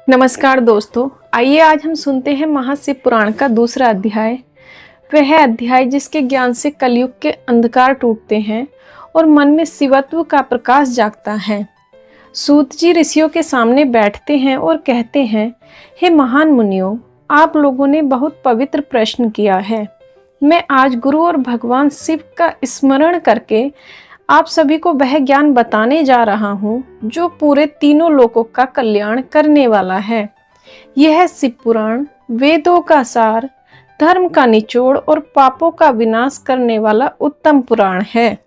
नमस्कार दोस्तों, आइए आज हम सुनते हैं महाशिव पुराण का दूसरा अध्याय। वह अध्याय जिसके ज्ञान से कलयुग के अंधकार टूटते हैं और मन में शिवत्व का प्रकाश जागता है। सूत जी ऋषियों के सामने बैठते हैं और कहते हैं, हे महान मुनियों, आप लोगों ने बहुत पवित्र प्रश्न किया है। मैं आज गुरु और भगवान शिव का स्मरण करके आप सभी को वह ज्ञान बताने जा रहा हूँ जो पूरे तीनों लोकों का कल्याण करने वाला है। यह शिव पुराण वेदों का सार, धर्म का निचोड़ और पापों का विनाश करने वाला उत्तम पुराण है।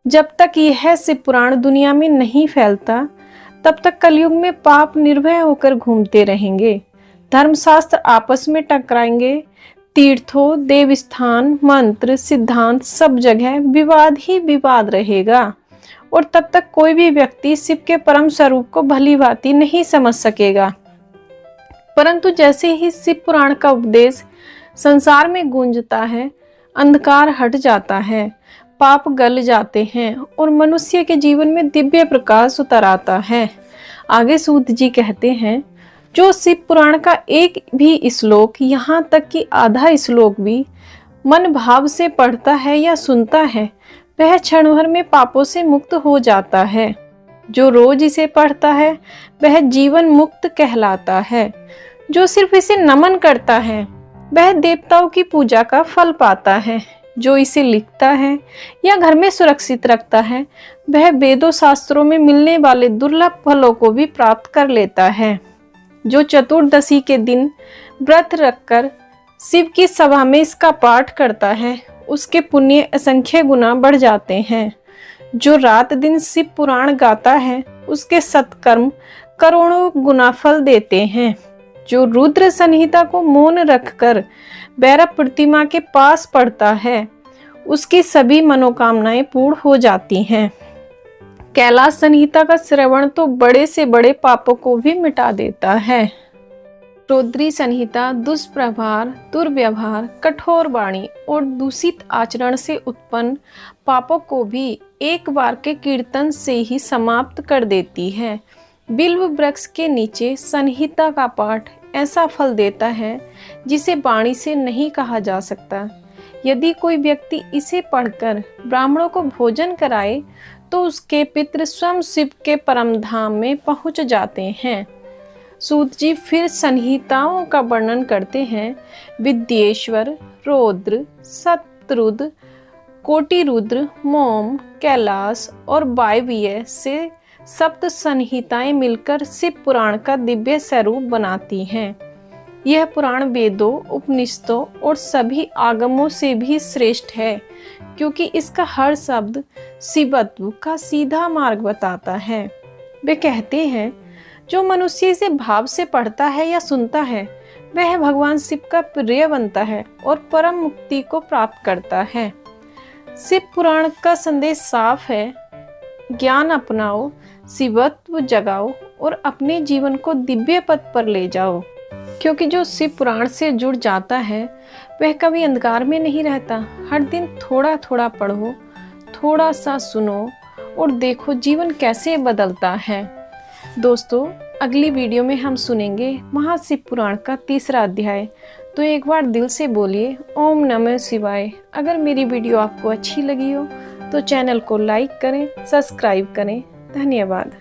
जब तक यह शिव पुराण दुनिया में नहीं फैलता, तब तक कलयुग में पाप निर्भय होकर घूमते रहेंगे। धर्मशास्त्र आपस में टकराएंगे। तीर्थों, देवस्थान, मंत्र, सिद्धांत सब जगह विवाद ही विवाद रहेगा और तब तक कोई भी व्यक्ति शिव के परम स्वरूप को भली भांति नहीं समझ सकेगा। परंतु जैसे ही शिव पुराण का उपदेश संसार में गूंजता है, अंधकार हट जाता है, पाप गल जाते हैं और मनुष्य के जीवन में दिव्य प्रकाश उतर आता है। आगे सूत जी कहते हैं, जो शिव पुराण का एक भी श्लोक, यहाँ तक कि आधा श्लोक भी मन भाव से पढ़ता है या सुनता है, वह क्षण भर में पापों से मुक्त हो जाता है। जो रोज इसे पढ़ता है वह जीवन मुक्त कहलाता है। जो सिर्फ इसे नमन करता है वह देवताओं की पूजा का फल पाता है। जो इसे लिखता है या घर में सुरक्षित रखता है वह वेदों शास्त्रों में मिलने वाले दुर्लभ फलों को भी प्राप्त कर लेता है। जो चतुर्दशी के दिन व्रत रखकर शिव की सभा में इसका पाठ करता है, उसके पुण्य असंख्य गुना बढ़ जाते हैं। जो रात दिन शिव पुराण गाता है, उसके सत्कर्म करोड़ों गुना फल देते हैं। जो रुद्र संहिता को मौन रखकर भैरव प्रतिमा के पास पढ़ता है, उसकी सभी मनोकामनाएं पूर्ण हो जाती हैं। कैलाश संहिता का श्रवण तो बड़े से बड़े पापों को भी मिटा देता है। रौद्री संहिता दुष्प्रभार, दुर्व्यवहार, कठोर वाणी और दूषित आचरण से उत्पन्न पापों को भी एक बार के कीर्तन से ही समाप्त कर देती है। बिल्व वृक्ष के नीचे संहिता का पाठ ऐसा फल देता है जिसे वाणी से नहीं कहा जा सकता। यदि कोई व्यक्ति इसे पढ़कर ब्राह्मणों को भोजन कराए तो उसके पितृ स्वयं शिव के परम धाम में पहुंच जाते हैं। सूत जी फिर संहिताओं का वर्णन करते हैं। विद्येश्वर, रौद्र, शत्रुद्र, कोटिरुद्र, मोम, कैलाश और वायव्य से सप्त संहिताएं मिलकर शिव पुराण का दिव्य स्वरूप बनाती हैं। यह पुराण वेदों, उपनिषदों और सभी आगमों से भी श्रेष्ठ है, क्योंकि इसका हर शब्द शिवत्व का सीधा मार्ग बताता है। वे कहते हैं, जो मनुष्य इसे भाव से पढ़ता है या सुनता है वह भगवान शिव का प्रिय बनता है और परम मुक्ति को प्राप्त करता है। शिव पुराण का संदेश साफ है, ज्ञान अपनाओ, शिवत्व जगाओ और अपने जीवन को दिव्य पथ पर ले जाओ। क्योंकि जो शिव पुराण से जुड़ जाता है वह कभी अंधकार में नहीं रहता। हर दिन थोड़ा थोड़ा पढ़ो, थोड़ा सा सुनो और देखो जीवन कैसे बदलता है। दोस्तों, अगली वीडियो में हम सुनेंगे महाशिव पुराण का तीसरा अध्याय। तो एक बार दिल से बोलिए ओम नमः शिवाय। अगर मेरी वीडियो आपको अच्छी लगी हो तो चैनल को लाइक करें, सब्सक्राइब करें। धन्यवाद।